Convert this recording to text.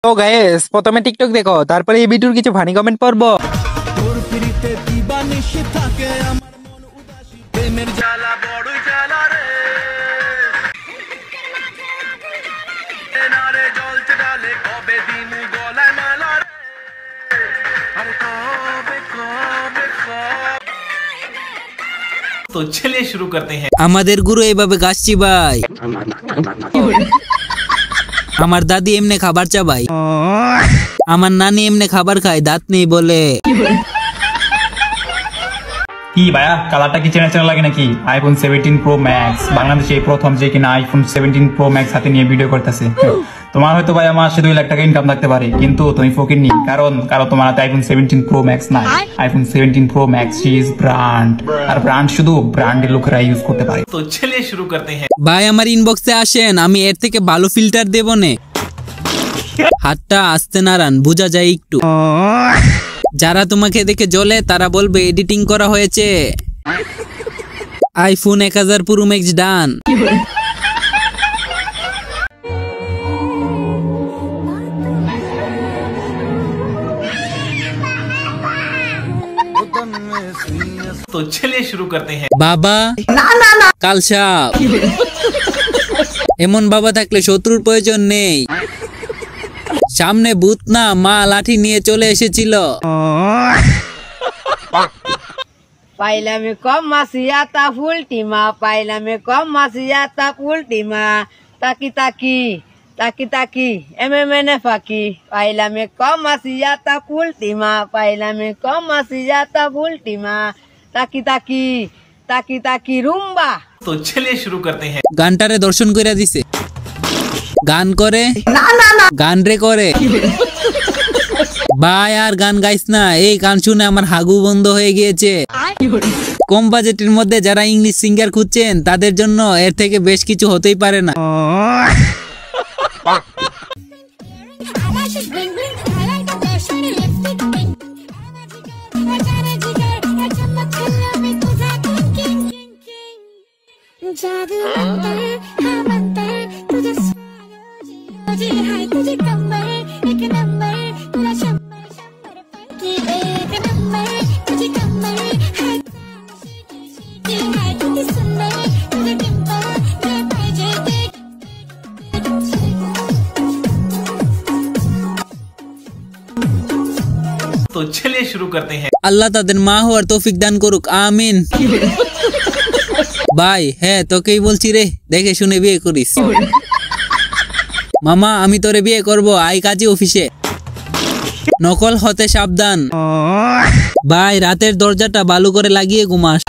তো গাইস প্রথমে টিকটক দেখো, তারপরে এই ভিডিওর কিছু ফানি কমেন্ট পড়বো। তোর পিরিতে দিবানিশি থাকে আমার মন উদাসী, প্রেমের জ্বালা বড়ই জ্বালা রে, নারে জ্বলছে ডালে কবে দিনু গলায় মালা রে, আরে কবে কবে কবে। तो चलिए शुरू करते हैं। আমাদের গুরু এইভাবে গাছ চিবাই, আমার দাদি এমনি খাবার চাবাই, আমার নানি এমনি খাবার খায়, দাঁত নেই বলে। কি ভাইয়া কালারটা কি চেনা চেনা লাগে নাকি? আইফোন 17 প্রো ম্যাক্স বাংলাদেশে এই প্রথম যে কিনা আইফোন 17 প্রো ম্যাক্স হাতে নিয়ে ভিডিও করতেছে। তোমার হয়তো ভাই মাসে 2 লাখ টাকা ইনকাম থাকতে পারে, কিন্তু তুমি ফকিরনি, কারণ তোমার হাতে আইফোন 17 প্রো ম্যাক্স নাই। IPhone 17 pro max is brand, আর ব্র্যান্ড শুধু ব্র্যান্ডের লোকেরা ইউজ করতে পারে। तो चलिए शुरू करते हैं। ভাই আমার ইনবক্সে আসেন, আমি এর থেকে ভালো ফিল্টার দেব নে। হাতটা আস্তে নাড়ান, বোঝা যায় একটু। যারা তোমাকে দেখে জ্বলে তারা বলবে এডিটিং করা হয়েছে। আইফোন 1000 প্রো ম্যাক্স ডান। तो चलिए शुरू करते हैं। বাবা কালসাপ, এমন বাবা থাকলে শত্রুর প্রয়োজন নেই। সামনে ভূত না, মা লাঠি নিয়ে চলে এসেছিল। पाइला में कम मासियाता फुलटीमा, पाइला में कम मासियाता फुलटीमा, ताकी ताकी ताकी ताकी एमएमएन फाकी, पाइला में कम मासियाता फुलटीमा, पाइला में कम मासियाता फुलटीमा, ताकी ताकी ताकी ताकी रुम्बा। तो चलिए शुरू करते हैं। গানটারে দর্শন কইরা দিছে, গান করে গান রে করে। ভাই আর গান গাইস না, এই গান শুনে আমার হাগু বন্ধ হয়ে গিয়েছে। কম বাজেটের মধ্যে যারা ইংলিশ সিঙ্গার খুঁজছেন তাদের জন্য এর থেকে বেশ কিছু হতেই পারে না। तो चलिए शुरू करते हैं। আল্লাহ তাদের মা হওয়ার তৌফিক দান করুক, আমিন। ভাই হ্যাঁ তোকেই বলছি রে, দেখে শুনে বিয়ে করিস। মামা আমি তোরে বিয়ে করব, আই কাজী অফিসে। নকল হতে সাবধান। ভাই রাতের দরজাটা ভালো করে লাগিয়ে ঘুমাস।